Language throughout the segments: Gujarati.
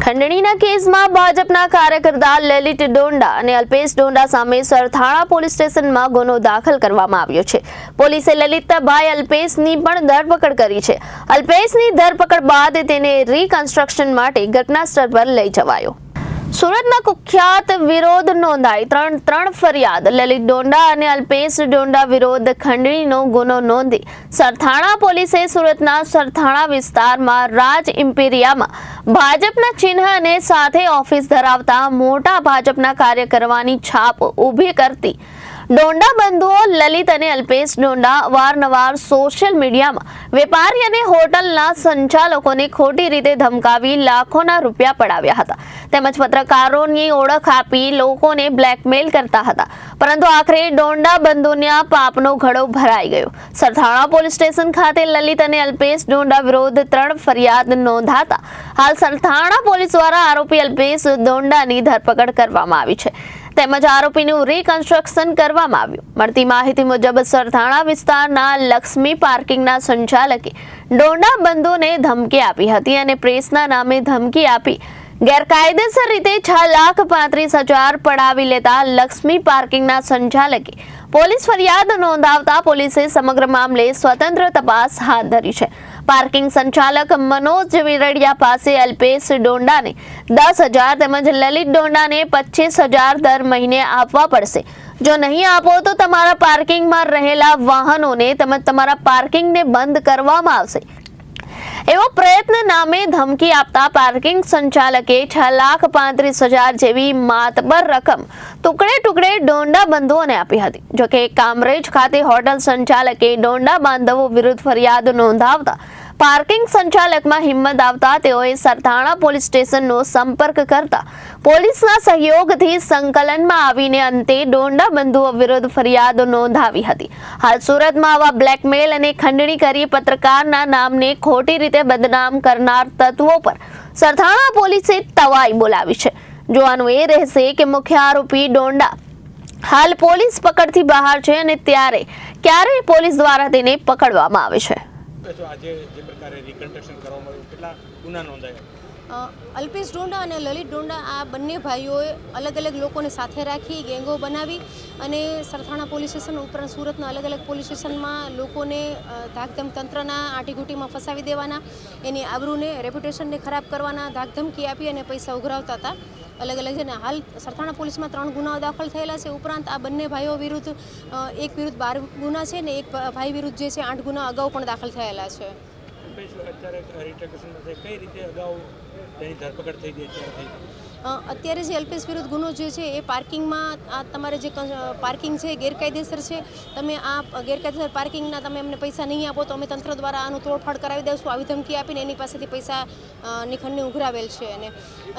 ખંડણીના કેસમાં ભાજપના કાર્યકર્તા લલિત ડોંડા અને અલ્પેશ ડોંડા સામે સરથાણા પોલીસ સ્ટેશનમાં ગુનો દાખલ કરવામાં આવ્યો છે। પોલીસે લલિતભાઈ અલ્પેશની પણ ધરપકડ કરી છે। અલ્પેશની ધરપકડ બાદ તેને રીકન્સ્ટ્રક્શન માટે ઘટનાસ્થળ પર લઈ જવાયો। સુરતના કુખ્યાત વિરોધ નોંધાઈ ત્રણ ફરિયાદ લલિત ડોંડા અને અલ્પેશ ડોંડા વિરોધ ખંડણીનો ગુનો નોંધી સરથાણા પોલીસે સુરતના સરથાણા વિસ્તારમાં રાજ ઇમ્પિરિયામાં ભાજપના ચિહ્ન અને સાથે ઓફિસ ધરાવતા મોટા ભાજપના કાર્યકર્તાની છાપ ઊભી કરતી ડોંડા બંધુઓ લલિત અને અલ્પેશ ડોંડા અવારનવાર સોશિયલ મીડિયામાં વેપારી અને હોટલના સંચાલકોને ખોટી રીતે ધમકાવી લાખોના રૂપિયા પડાવ્યા હતા તેમજ પત્રકારોની ઓળખ આપી લોકોને બ્લેકમેલ કરતા હતા, પરંતુ આખરે ડોંડા બંધુના પાપનો ઘડો ભરાઈ ગયો। સરથાણા પોલીસ સ્ટેશન ખાતે લલિત અને અલ્પેશ ડોંડા વિરુદ્ધ 3 ફરિયાદ નોંધાતા હાલ સરથાણા પોલીસ દ્વારા આરોપી અલ્પેશ ડોંડાની ધરપકડ કરવામાં આવી છે તેમજ આરોપીનું રીકન્સ્ટ્રક્શન કરવામાં આવ્યું। મળતી માહિતી મુજબ સરથાણા વિસ્તારના લક્ષ્મી પાર્કિંગના સંચાલકે ડોંડા બંધુને ધમકી આપી હતી અને પ્રેસના નામે ધમકી આપી ગેરકાયદેસર રીતે 6,35,000 પડાવી લેતા લક્ષ્મી પાર્કિંગના સંચાલકે પોલીસ ફરિયાદ નોંધાવતા પોલીસે સમગ્ર મામલે સ્વતંત્ર તપાસ હાથ ધરી છે। પાર્કિંગ સંચાલક મનોજ વિરડિયા પાસે અલ્પેશ ડોંડાને 10,000 તેમજ લલિત ડોંડાને 25,000 દર મહિને આપવા પડશે। જો નહીં આપો તો તમારા પાર્કિંગમાં રહેલા વાહનોને તેમજ તમારા પાર્કિંગને બંધ કરવામાં આવશે એવો પ્રયત્ન નામે ધમકી આપતા પાર્કિંગ સંચાલકે 6,35,000 જેવી માતબર રકમ ટુકડે ડોંડા બંધુઓને આપી હતી। જોકે કામરેજ ખાતે હોટલ સંચાલકે ડોંડા બાંધવો વિરુદ્ધ ફરિયાદ નોંધાવતા પાર્કિંગ સંચાલકમાં હિંમત આવતા તેઓએ સરથાણા પોલીસ સ્ટેશનનો સંપર્ક કરતા પોલીસના સહયોગથી સંકલનમાં આવીને અંતે ડોંડા બંધુઓ વિરુદ્ધ ફરિયાદ નોંધાવી હતી। હાલ સુરતમાં આવા બ્લેકમેલ અને ખંડણી કરી પત્રકારના નામને ખોટી રીતે બદનામ કરનાર તત્વો પર સરથાણા પોલીસે તવાઈ બોલાવી છે। જોવાનું એ રહેશે કે મુખ્ય આરોપી ડોંડા હાલ પોલીસ પકડથી બહાર છે અને ત્યારે ક્યારે પોલીસ દ્વારા તેને પકડવામાં આવે છે। આજે જે પ્રકારે રીકન્સ્ટ્રક્શન કરવામાં આવ્યું કેટલા ગુના નોંધાયા? અલ્પેશ ડોંડા અને લલિત ડોંડા આ બંને ભાઈઓએ અલગ અલગ લોકોને સાથે રાખી ગેંગો બનાવી અને સરથાણા પોલીસ સ્ટેશન ઉપરાંત સુરતના અલગ અલગ પોલીસ સ્ટેશનમાં લોકોને ધાકધમ તંત્રના આંટીઘૂંટીમાં ફસાવી દેવાના, એની આબરૂને રેપ્યુટેશનને ખરાબ કરવાના ધાકધમકી આપી અને પૈસા ઉઘરાવતા હતા અલગ અલગ છે ને। હાલ સરથાણા પોલીસમાં 3 ગુનાઓ દાખલ થયેલા છે। ઉપરાંત આ બંને ભાઈઓ વિરુદ્ધ એક વિરુદ્ધ 12 ગુના છે ને એક ભાઈ વિરુદ્ધ જે છે 8 ગુના અગાઉ પણ દાખલ થયેલા છે। કઈ રીતે અગાઉ તેની ધરપકડ થઈ ગઈ છે? અત્યારે જે અલ્પેશ વિરુદ્ધ ગુનો જે છે એ પાર્કિંગમાં આ તમારે જે પાર્કિંગ છે ગેરકાયદેસર છે, તમે આ ગેરકાયદેસર પાર્કિંગના તમે અમને પૈસા નહીં આપો તો અમે તંત્ર દ્વારા આનું તોડફાડ કરાવી દઈશું આવી ધમકી આપીને એની પાસેથી પૈસાની ખંડણી ઉઘરાવેલ છે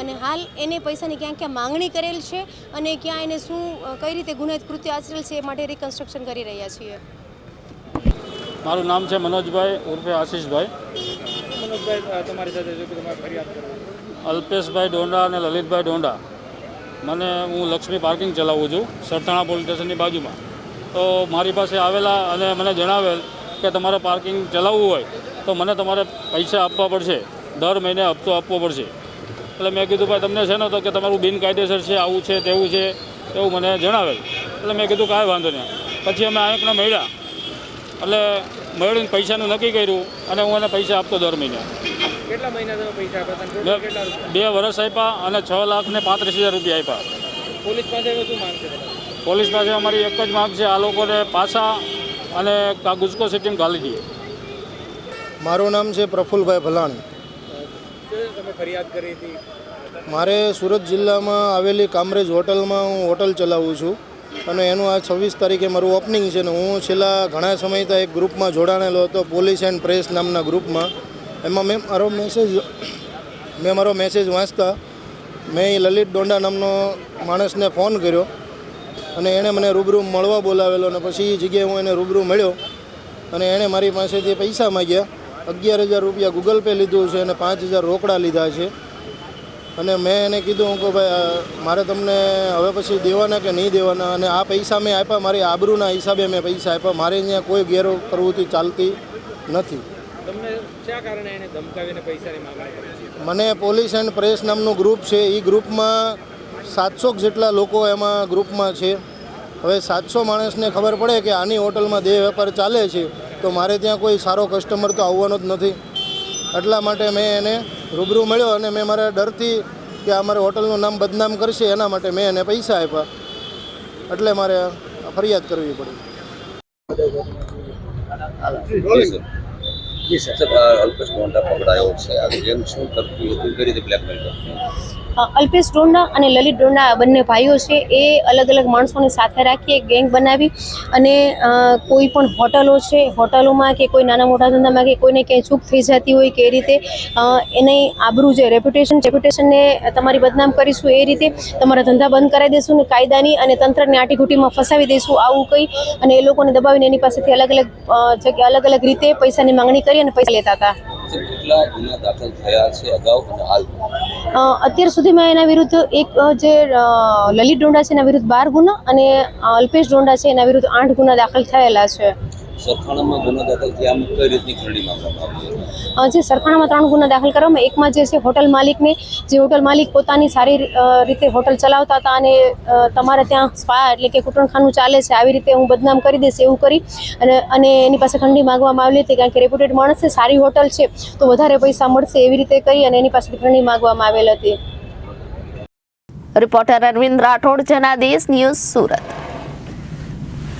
અને હાલ એને પૈસાની ક્યાં માંગણી કરેલ છે અને ક્યાં એને શું કઈ રીતે ગુનાહિત કૃત્ય આચરેલ છે એ માટે રિકન્સ્ટ્રક્શન કરી રહ્યા છીએ। મારું નામ છે મનોજભાઈ ઉર્ફે આશીષભાઈ। મનોજભાઈ, તમારી સાથે જો કે તમારે ફરિયાદ કરો? અલ્પેશભાઈ ડોંડા અને લલિતભાઈ ડોંડા, હું લક્ષ્મી પાર્કિંગ ચલાવું છું સરથાણા પોલીસ સ્ટેશનની બાજુમાં। તો મારી પાસે આવેલા અને મને જણાવેલ કે તમારે પાર્કિંગ ચલાવવું હોય તો મને તમારે પૈસા આપવા પડશે, દર મહિને હપ્તો આપવો પડશે। એટલે મેં કીધું ભાઈ તમને છે ને તો કે તમારું બિનકાયદેસર છે, આવું છે તેવું છે એવું મને જણાવેલ। એટલે મેં કીધું કાંઈ વાંધો નહીં। પછી અમે આંકને મળ્યા એટલે મળીને પૈસાનું નક્કી કર્યું અને હું એને પૈસા આપતો દર મહિને। કેટલા મહિના તમે પૈસા આપ્યા? 2 વર્ષ આપ્યા અને 6,35,000 રૂપિયા આપ્યા। પોલીસ પાસે શું માંગ છે? પોલીસ પાસે અમારી એક જ માંગ છે, આ લોકોને પાછા અને ગુજકો સિટીમાં ઘાલી દઈએ। મારું નામ છે પ્રફુલભાઈ ભલાણી। તમે ફરિયાદ કરી હતી? મારે સુરત જિલ્લામાં આવેલી કામરેજ હોટલમાં હું હોટલ ચલાવું છું અને એનું આ 26 તારીખે મારું ઓપનિંગ છે ને હું છેલ્લા ઘણા સમયથી એક ગ્રુપમાં જોડાણેલો હતો, પોલીસ એન્ડ પ્રેસ નામના ગ્રુપમાં। એમાં મેં મારો મેસેજ વાંચતા મેં લલિત ડોંડા નામનો માણસને ફોન કર્યો અને એણે મને રૂબરૂ મળવા બોલાવેલો અને પછી એ જગ્યાએ હું એને રૂબરૂ મળ્યો અને એણે મારી પાસેથી પૈસા માગ્યા। 11,000 રૂપિયા ગૂગલ પે લીધું છે અને 5,000 રોકડા લીધા છે અને મેં એને કીધું કે ભાઈ મારે તમને હવે પછી દેવાના કે નહીં દેવાના, અને આ પૈસા મેં આપ્યા મારી આબરૂના હિસાબે મેં પૈસા આપ્યા, મારે અહીંયા કોઈ ગેરપ્રવૃત્તિ ચાલતી નથી। તમને શા કારણે એને ધમકાવીને પૈસાની માંગણી કરી છે? મને પોલીસ એન્ડ પ્રેસ નામનું ગ્રુપ છે, એ ગ્રુપમાં 700 જેટલા લોકો એમાં ગ્રુપમાં છે. હવે 700 માણસને ખબર પડે કે આની હોટલમાં દેહ વેપાર ચાલે છે, તો મારે ત્યાં કોઈ સારો કસ્ટમર તો આવવાનો જ નથી. એટલા માટે મેં એને રૂબરૂ મળ્યો અને મેં મારા ડરથી કે અમારે હોટલનું નામ બદનામ કરશે એના માટે મેં એને પૈસા આપ્યા, એટલે મારે ફરિયાદ કરવી પડી. અલ્પેશ ડોંડા પકડાયો છે, આ ગેમ શું કરતી હતી, કઈ રીતે બ્લેકમેલ કરતી? અલ્પેશ ડોંડા અને લલિત ડોંડા આ બંને ભાઈઓ છે એ અલગ અલગ માણસોને સાથે રાખી એક ગેંગ બનાવી અને કોઈ પણ હોટલો છે, હોટલોમાં કે કોઈ નાના મોટા ધંધામાં કે કોઈને ક્યાંય ચૂક થઈ જતી હોય કે એ રીતે એને આબરૂ જે રેપ્યુટેશનને તમારી બદનામ કરીશું, એ રીતે તમારા ધંધા બંધ કરાવી દઈશું ને કાયદાની અને તંત્રની આટીઘૂટીમાં ફસાવી દઈશું, આવું કહી અને એ લોકોને દબાવીને એની પાસેથી અલગ અલગ રીતે પૈસાની માંગણી કરી અને પૈસા લેતા હતા. કેટલા ગુના દાખલ થયા છે અગાઉ અને હાલ? અત્યાર સુધીમાં એના વિરુદ્ધ એક જે લલિત ડોંડા છે એના વિરુદ્ધ 12 ગુના અને અલ્પેશ ડોંડા છે એના વિરુદ્ધ 8 ગુના દાખલ થયેલા છે. સરખાણામાં ગુનો દાખલ થયા કઈ રીતની ખંડણી માંગવામાં આવી? જે સરખાણામાં 3 ગુના દાખલ કરવામાં, એકમાં જે છે હોટલ માલિક પોતાની સારી રીતે હોટલ ચલાવતા હતા અને તમારે ત્યાં સ્પા એટલે કે કુટુંબખાનું ચાલે છે, આવી રીતે હું બદનામ કરી દઈશ એવું કરી અને એની પાસે ખંડણી માંગવામાં આવેલી હતી, કારણ કે રેપ્યુટેડ માણસ છે, સારી હોટલ છે તો વધારે પૈસા મળશે એવી રીતે કરી અને એની પાસેથી ખંડણી માંગવામાં આવેલ હતી. Reporter Arvind Rathod, Janadesh news, Surat.